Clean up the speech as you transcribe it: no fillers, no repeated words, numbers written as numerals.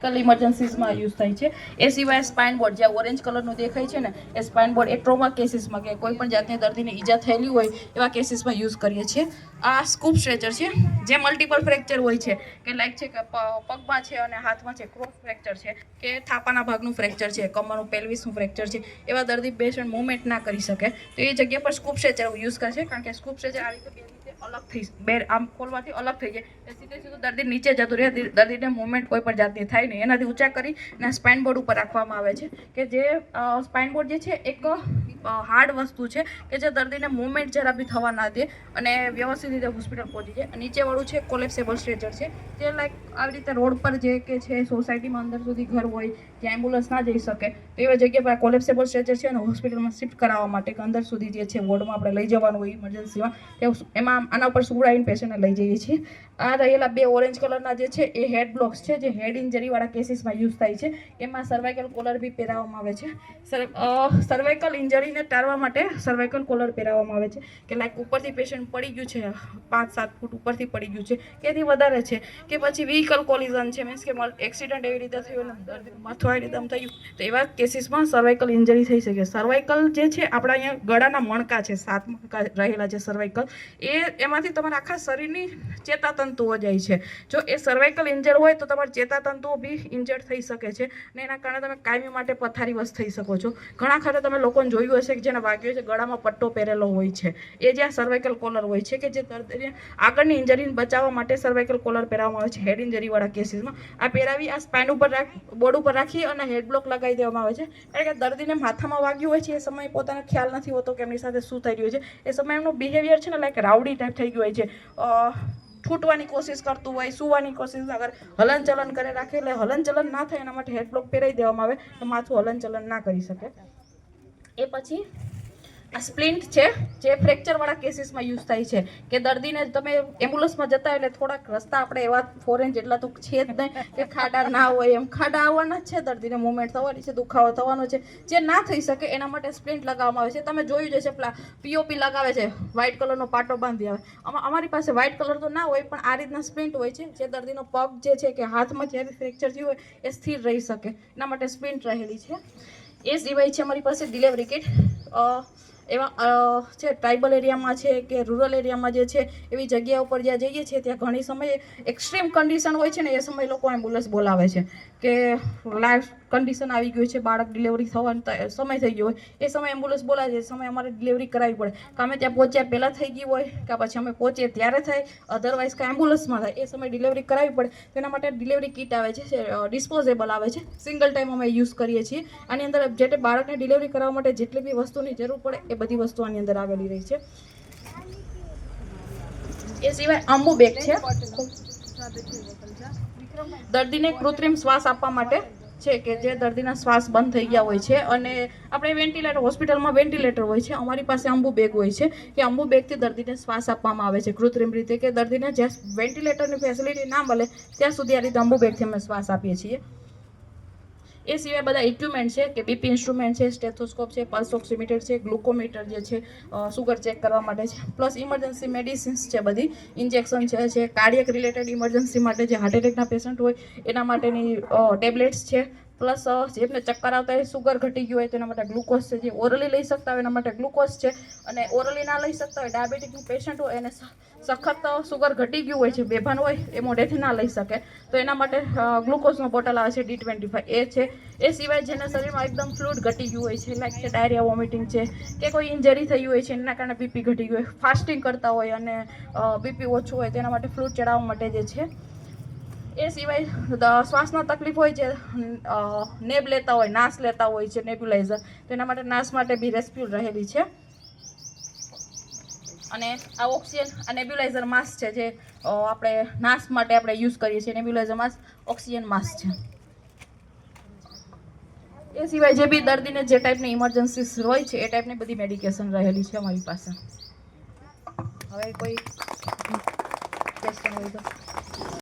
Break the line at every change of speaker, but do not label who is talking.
Medical ઇમરજન્સીસમાં use થાય છે. એ સિવાય સ્પાઇન બોર્ડ, જે ઓરેન્જ કલરનું દેખાય છે ને, એ સ્પાઇન બોર્ડ એ ટ્રોમા કેસીસમાં કે કોઈ પણ જાતની દર્દીને ઈજા થયેલી હોય એવા કેસીસમાં યુઝ કરીએ છીએ. આ સ્કૂપ સ્ટ્રેચર છે, જે મલ્ટિપલ ફ્રેક્ચર હોય છે, કે લાઈક છે કે પગમાં છે અને હાથમાં છે, ક્રોસ ફ્રેક્ચર છે કે થાપાના ભાગનું ફ્રેક્ચર છે, કમરનું પેલ્વિસનું ફ્રેક્ચર છે, એવા દર્દી પેશન્ટ મૂવમેન્ટ ના કરી શકે તો એ જગ્યા પર સ્કૂપ સ્ટ્રેચર યુઝ કરશે. કારણ કે સ્કૂપ સ્ટ્રેચર આ રીતે બે રીતે અલગ થઈ, બે આમ ખોલવાથી અલગ થઈ જાય, એ સીધું દર્દી નીચે જતું રહે, દર્દીને મૂવમેન્ટ કોઈ પણ જાતની થાય નહીં. એનાથી ઊંચા કરી અને સ્પાઇન બોર્ડ ઉપર રાખવામાં આવે છે, કે જે સ્પાઇન બોર્ડ જે છે એક હાર્ડ વસ્તુ છે કે જે દર્દીને મૂવમેન્ટ જરા બી થવા ના દે અને વ્યવસ્થિત રીતે હોસ્પિટલ પહોંચી જાય. નીચેવાળું છે કોલેપ્સેબલ સ્ટ્રેચર છે, જે લાઈક આવી રીતે રોડ પર જે કે છે સોસાયટીમાં અંદર સુધી ઘર હોય જ્યાં એમ્બ્યુલન્સ ના જઈ શકે તો એવા જગ્યા પર કોલેપ્સેબલ સ્ટ્રેચર છે અને હોસ્પિટલમાં શિફ્ટ કરાવવા માટે કે અંદર સુધી જે છે વોર્ડમાં આપણે લઈ જવાનું હોય ઇમરજન્સીમાં, એમાં આના ઉપર સુવડાવીને પેશન્ટને લઈ જઈએ છીએ. આ રહેલા બે ઓરેન્જ કલરના જે છે એ હેડ બ્લોક્સ છે, જે હેડ ઇન્જરીવાળા કેસીસમાં યુઝ થાય છે. એમાં સર્વાઇકલ કોલર બી પહેરાવવામાં આવે છે. સર્વાઇકલ ઇન્જરીને ટાળવા માટે સર્વાઇકલ કોલર પહેરાવવામાં આવે છે, કે લાઈક ઉપરથી પેશન્ટ પડી ગયું છે, 5-7 ફૂટ ઉપરથી પડી ગયું છે કે એથી વધારે છે, કે પછી વ્હીકલ કોલિઝન છે, મીન્સ કે એક્સિડન્ટ એવી રીતે થયું અને દર્દી માથું આવી રીતે થયું, તો એવા કેસીસમાં સર્વાઇકલ ઇન્જરી થઈ શકે. સર્વાઇકલ જે છે આપણા અહીંયા ગળાના મણકા છે, 7 મણકા રહેલા છે સર્વાઇકલ, એમાંથી તમારા આખા શરીરની ચેતાતંતુઓ જાય છે. જો એ સર્વાઇકલ ઇન્જર હોય તો તમારા ચેતાતંતુઓ બી ઇન્જર્ડ થઈ શકે છે અને એના કારણે તમે કાયમી માટે પથારીવશ થઈ શકો છો. ઘણા ખરા તમે લોકોને જોયું હશે કે જેને વાગ્યું છે ગળામાં પટ્ટો પહેરેલો હોય છે, એ જ્યાં સર્વાઇકલ કોલર હોય છે, કે જે દર્દીને આગળની ઇન્જરીને બચાવવા માટે સર્વાઇકલ કોલર પહેરાવવામાં આવે છે હેડ ઇન્જરીવાળા કેસીસમાં. આ પહેરાવી આ સ્પાઇન ઉપર બોર્ડ ઉપર રાખી અને હેડ બ્લોક લગાવી દેવામાં આવે છે, કારણ કે દર્દીને માથામાં વાગ્યું હોય છે એ સમયે પોતાને ખ્યાલ નથી હોતો કે એમની સાથે શું થઈ રહ્યું છે. એ સમયે એમનું બિહેવિયર છે ને લાઈક રાવડી ટાઈપ થઈ ગયું હોય છે, છૂટવાની કોશિશ કરતું હોય, સુવાની કોશિશ અગર હલનચલન કરે રાખે, એટલે હલનચલન ના થાય એના માટે હેડ બ્લોક પહેરાવી દેવામાં આવે તો માથું હલનચલન ના કરી શકે. એ પછી આ સ્પ્લિન્ટ છે, જે ફ્રેક્ચરવાળા કેસીસમાં યુઝ થાય છે, કે દર્દીને તમે એમ્બ્યુલન્સમાં જતા એટલે થોડાક રસ્તા આપણે એવા ફોરેન જેટલા તો છે જ નહીં કે ખાડા ના હોય, એમ ખાડા આવવાના જ છે, દર્દીને મૂવમેન્ટ થવાની છે, દુખાવો થવાનો છે, જે ના થઈ શકે એના માટે સ્પ્લિન્ટ લગાવવામાં આવે છે. તમે જોયું જશે પેલા પીઓપી લગાવે છે, વ્હાઇટ કલરનો પાટો બાંધી આવે. અમારી પાસે વ્હાઇટ કલર તો ના હોય પણ આ રીતના સ્પ્લિન્ટ હોય છે, જે દર્દીનો પગ જે છે કે હાથમાં જ્યારે ફ્રેક્ચર થયું હોય એ સ્થિર રહી શકે એના માટે સ્પ્લિન્ટ રહેલી છે. એ સિવાય છે અમારી પાસે ડિલિવરી કિટ, એવા છે ટ્રાઇબલ એરિયામાં છે કે રૂરલ એરિયામાં જે છે એવી જગ્યા ઉપર જ્યાં જઈએ છીએ ત્યાં ઘણી સમયે એક્સ્ટ્રીમ કન્ડિશન હોય છે ને, એ સમયે લોકો એમ્બ્યુલન્સ બોલાવે છે કે લાઈફ કન્ડિશન આવી ગયું છે, બાળક ડિલિવરી થવાનો સમય થઈ ગયો હોય, એ સમયે એમ્બ્યુલન્સ બોલાવે છે, એ સમયે અમારે ડિલિવરી કરાવવી પડે, કે અમે ત્યાં પહોંચ્યા પહેલાં થઈ ગઈ હોય કે પછી અમે પહોંચીએ ત્યારે થાય, અધરવાઇઝ કાંઈ એમ્બ્યુલન્સમાં થાય, એ સમયે ડિલિવરી કરાવવી પડે. તેના માટે ડિલિવરી કિટ આવે છે, ડિસ્પોઝેબલ આવે છે, સિંગલ ટાઈમ અમે યુઝ કરીએ છીએ. આની અંદર જે તે બાળકને ડિલિવરી કરાવવા માટે જેટલી બી વસ્તુની જરૂર પડે એ બધી વસ્તુ આની અંદર આવેલી રહી છે. એ સિવાય આંબુ બેગ છે, દર્દીને કૃત્રિમ શ્વાસ આપવા માટે છે, કે જે દર્દીના શ્વાસ બંધ થઈ ગયા હોય છે અને આપણે વેન્ટિલેટર, હોસ્પિટલમાં વેન્ટિલેટર હોય છે, અમારી પાસે અંબુ બેગ હોય છે, કે અંબુ બેગથી દર્દીને શ્વાસ આપવામાં આવે છે કૃત્રિમ રીતે, કે દર્દીને જ્યાં વેન્ટિલેટરની ફેસિલિટી ના મળે ત્યાં સુધી આ રીતે અંબુ બેગથી અમે શ્વાસ આપીએ છીએ. એ સિવાય બધા ઇક્વિપમેન્ટ છે, કે બીપી ઇન્સ્ટ્રુમેન્ટ છે, સ્ટેથોસ્કોપ છે, પલ્સ ઓક્સિમીટર છે, ગ્લુકોમીટર જે છે સુગર ચેક કરવા માટે છે, પ્લસ ઇમરજન્સી મેડિસિન્સ છે, બધી ઇન્જેક્શન છે, કાર્ડિયક રિલેટેડ ઇમરજન્સી માટે જે હાર્ટ એટેકના પેશન્ટ હોય એના માટેની ટેબ્લેટ્સ છે, પ્લસ જેમને ચક્કર આવતા હોય, સુગર ઘટી ગયું હોય તો એના માટે ગ્લુકોઝ છે, જે ઓરલી લઈ શકતા હોય એના માટે ગ્લુકોઝ છે, અને ઓરલી ના લઈ શકતા હોય ડાયાબિટીકનું પેશન્ટ હોય એને સખત સુગર ઘટી ગયું હોય છે, બેભાન હોય, એ મોઢેથી ના લઈ શકે તો એના માટે ગ્લુકોઝનો બોટલ આવે છે D25, એ છે. એ સિવાય જેના શરીરમાં એકદમ ફ્લુઇડ ઘટી ગયું હોય છે, લાઈક કે ડાયરિયા, વોમિટિંગ છે, કે કોઈ ઇન્જરી થઈ હોય છે એના કારણે બીપી ઘટી ગયું હોય, ફાસ્ટિંગ કરતા હોય અને બીપી ઓછું હોય તેના માટે ફ્લુઇડ ચડાવવા માટે જે છે. એ સિવાય શ્વાસમાં તકલીફ હોય છે, નેબ લેતા હોય, નાસ લેતા હોય છે, નેબ્યુલાઇઝર, તો એના માટે નાસ માટે બી રેસ્પ્યુલ રહેલી છે. અને આ ઓક્સિજન, આ નેબ્યુલાઇઝર માસ્ક છે, જે આપણે નાસ માટે આપણે યુઝ કરીએ છીએ, નેબ્યુલાઇઝર માસ્ક ઓક્સિજન માસ્ક છે. એ સિવાય જે બી દર્દીને જે ટાઈપની ઇમરજન્સી હોય છે એ ટાઈપની બધી મેડિકેશન રહેલી છે અમારી પાસે. હવે કોઈ ક્વેશ્ચન હોય તો